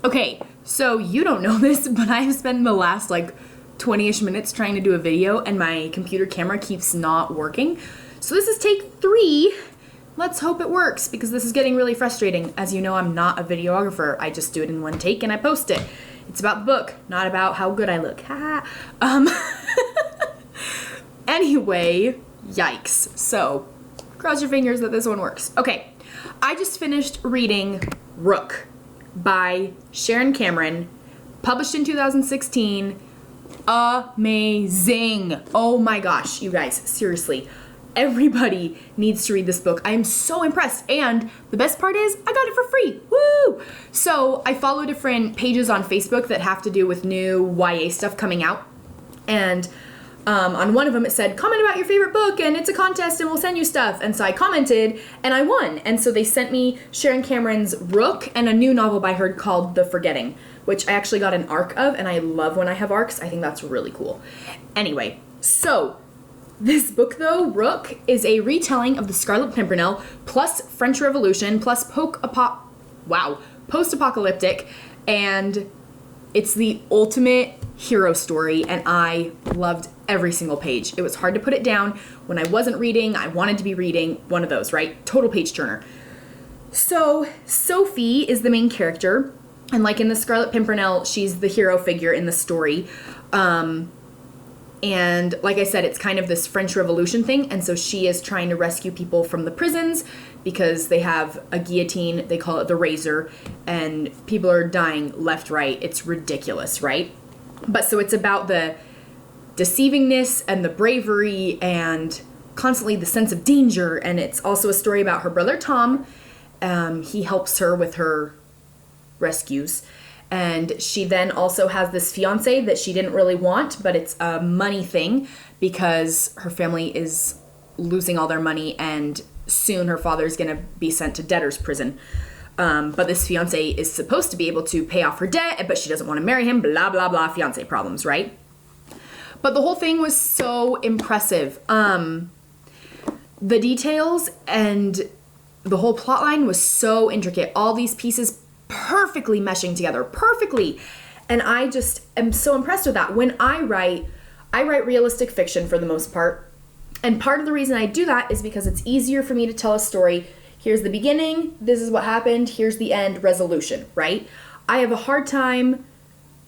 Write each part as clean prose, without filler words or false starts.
Okay, so you don't know this, but I have spent the last 20-ish minutes trying to do a video and my computer camera keeps not working. So this is take 3. Let's hope it works because this is getting really frustrating. As you know, I'm not a videographer. I just do it in one take and I post it. It's about the book, not about how good I look. Anyway, yikes. So cross your fingers that this one works. Okay, I just finished reading Rook by Sharon Cameron, published in 2016. Amazing. Oh my gosh, you guys, seriously. Everybody needs to read this book. I am so impressed. And the best part is I got it for free. Woo! So I follow different pages on Facebook that have to do with new YA stuff coming out. And on one of them it said, comment about your favorite book and it's a contest and we'll send you stuff. And so I commented and I won. And so they sent me Sharon Cameron's Rook and a new novel by her called The Forgetting, which I actually got an arc of, and I love when I have arcs. I think that's really cool. Anyway, so this book, though, Rook, is a retelling of the Scarlet Pimpernel plus French Revolution plus post-apocalyptic, and it's the ultimate hero story, and I loved every single page. It was hard to put it down. When I wasn't reading, I wanted to be reading. One of those, right? Total page turner. So Sophie is the main character, and like in the Scarlet Pimpernel, she's the hero figure in the story. And like I said, it's kind of this French Revolution thing, and so she is trying to rescue people from the prisons because they have a guillotine, they call it the razor, and people are dying left, right. It's ridiculous, right? But so it's about the deceivingness and the bravery and constantly the sense of danger, and it's also a story about her brother Tom. He helps her with her rescues. And she then also has this fiance that she didn't really want, but it's a money thing because her family is losing all their money and soon her father's going to be sent to debtor's prison. But this fiance is supposed to be able to pay off her debt, but she doesn't want to marry him, blah, blah, blah, fiance problems, right? But the whole thing was so impressive. The details and the whole plot line was so intricate. All these pieces perfectly meshing together, perfectly. And I just am so impressed with that. When I write realistic fiction for the most part. And part of the reason I do that is because it's easier for me to tell a story. Here's the beginning, this is what happened, here's the end, resolution, right? I have a hard time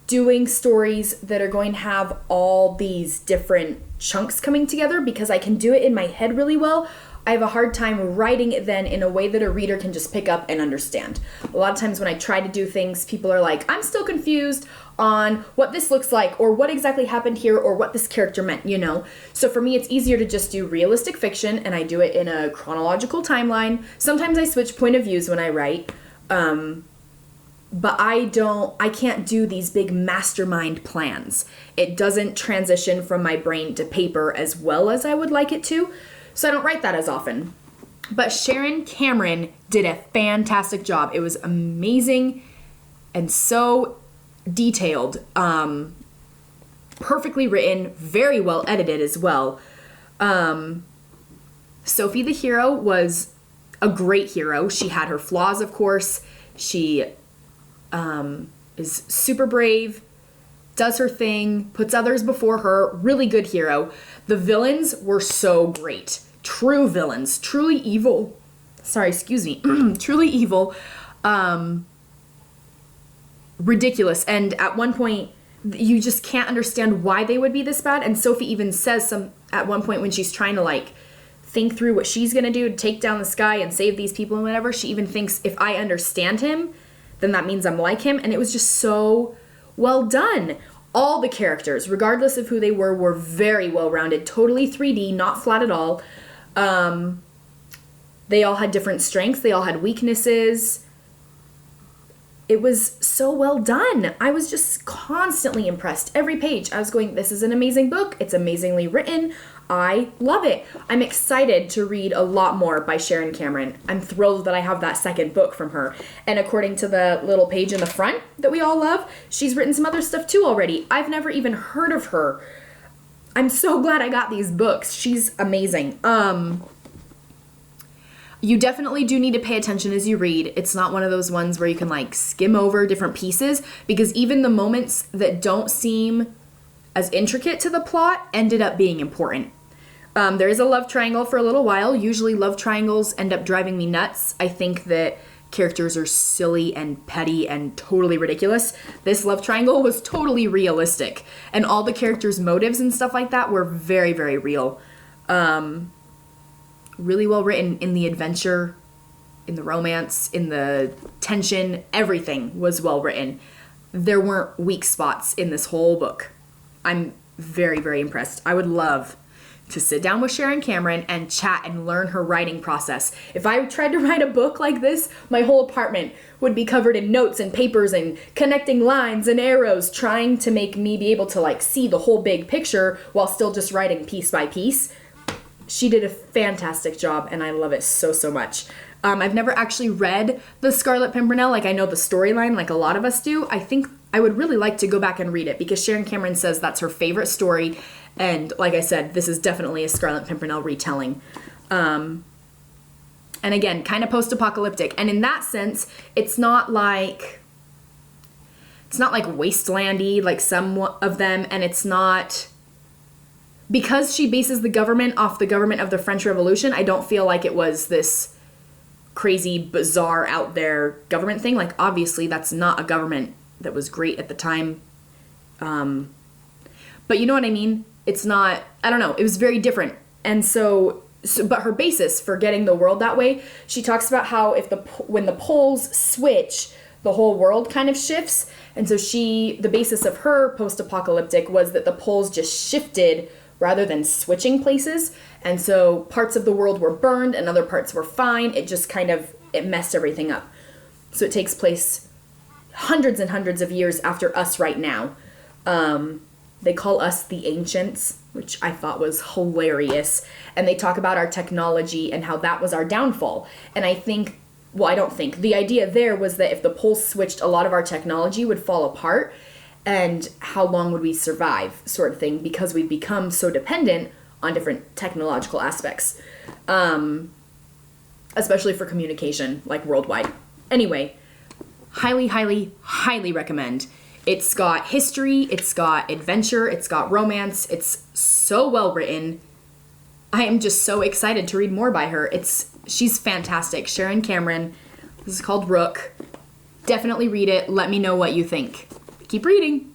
doing stories that are going to have all these different chunks coming together because I can do it in my head really well. I have a hard time writing it then in a way that a reader can just pick up and understand. A lot of times when I try to do things, people are like, I'm still confused on what this looks like or what exactly happened here or what this character meant, you know? So for me, it's easier to just do realistic fiction and I do it in a chronological timeline. Sometimes I switch point of views when I write, but I can't do these big mastermind plans. It doesn't transition from my brain to paper as well as I would like it to. So I don't write that as often. But Sharon Cameron did a fantastic job. It was amazing and so detailed, perfectly written, very well edited as well. Sophie the hero was a great hero. She had her flaws, of course. She is super brave, does her thing, puts others before her, really good hero. The villains were so great. True villains, truly evil. Truly evil. Ridiculous. And at one point, you just can't understand why they would be this bad. And Sophie even says at one point when she's trying to think through what she's going to do to take down the sky and save these people and whatever, she even thinks if I understand him, then that means I'm like him. And it was just so well done. All the characters, regardless of who they were very well-rounded, totally 3D, not flat at all. They all had different strengths. They all had weaknesses. It was so well done. I was just constantly impressed. Every page, I was going, this is an amazing book. It's amazingly written. I love it. I'm excited to read a lot more by Sharon Cameron. I'm thrilled that I have that second book from her. And according to the little page in the front that we all love, she's written some other stuff too already. I've never even heard of her. I'm so glad I got these books. She's amazing. You definitely do need to pay attention as you read. It's not one of those ones where you can like skim over different pieces, because even the moments that don't seem as intricate to the plot ended up being important. There is a love triangle for a little while. Usually love triangles end up driving me nuts. I think that characters are silly and petty and totally ridiculous. This love triangle was totally realistic, and all the characters' motives and stuff like that were very, very real. Really well written in the adventure, in the romance, in the tension. Everything was well written. There weren't weak spots in this whole book. I'm very, very impressed. I would love to sit down with Sharon Cameron and chat and learn her writing process. If I tried to write a book like this, my whole apartment would be covered in notes and papers and connecting lines and arrows, trying to make me be able to like see the whole big picture while still just writing piece by piece. She did a fantastic job, and I love it so, so much. I've never actually read The Scarlet Pimpernel. Like, I know the storyline like a lot of us do. I think I would really like to go back and read it, because Sharon Cameron says that's her favorite story. And like I said, this is definitely a Scarlet Pimpernel retelling. And again, kind of post-apocalyptic. And in that sense, it's not like wastelandy like some of them, and it's not... Because she bases the government off the government of the French Revolution, I don't feel like it was this crazy, bizarre, out there government thing. Like, obviously, that's not a government that was great at the time. But you know what I mean? It's not, I don't know, it was very different. And so but her basis for getting the world that way, she talks about how when the poles switch, the whole world kind of shifts. And so the basis of her post-apocalyptic was that the poles just shifted rather than switching places. And so parts of the world were burned and other parts were fine. It just it messed everything up. So it takes place hundreds and hundreds of years after us right now. They call us the ancients, which I thought was hilarious. And they talk about our technology and how that was our downfall. And the idea there was that if the poles switched, a lot of our technology would fall apart. And how long would we survive, sort of thing, because we've become so dependent on different technological aspects, especially for communication, like worldwide. Anyway, highly, highly, highly recommend. It's got history, it's got adventure, it's got romance. It's so well written. I am just so excited to read more by her. She's fantastic. Sharon Cameron. This is called Rook. Definitely read it. Let me know what you think. Keep reading.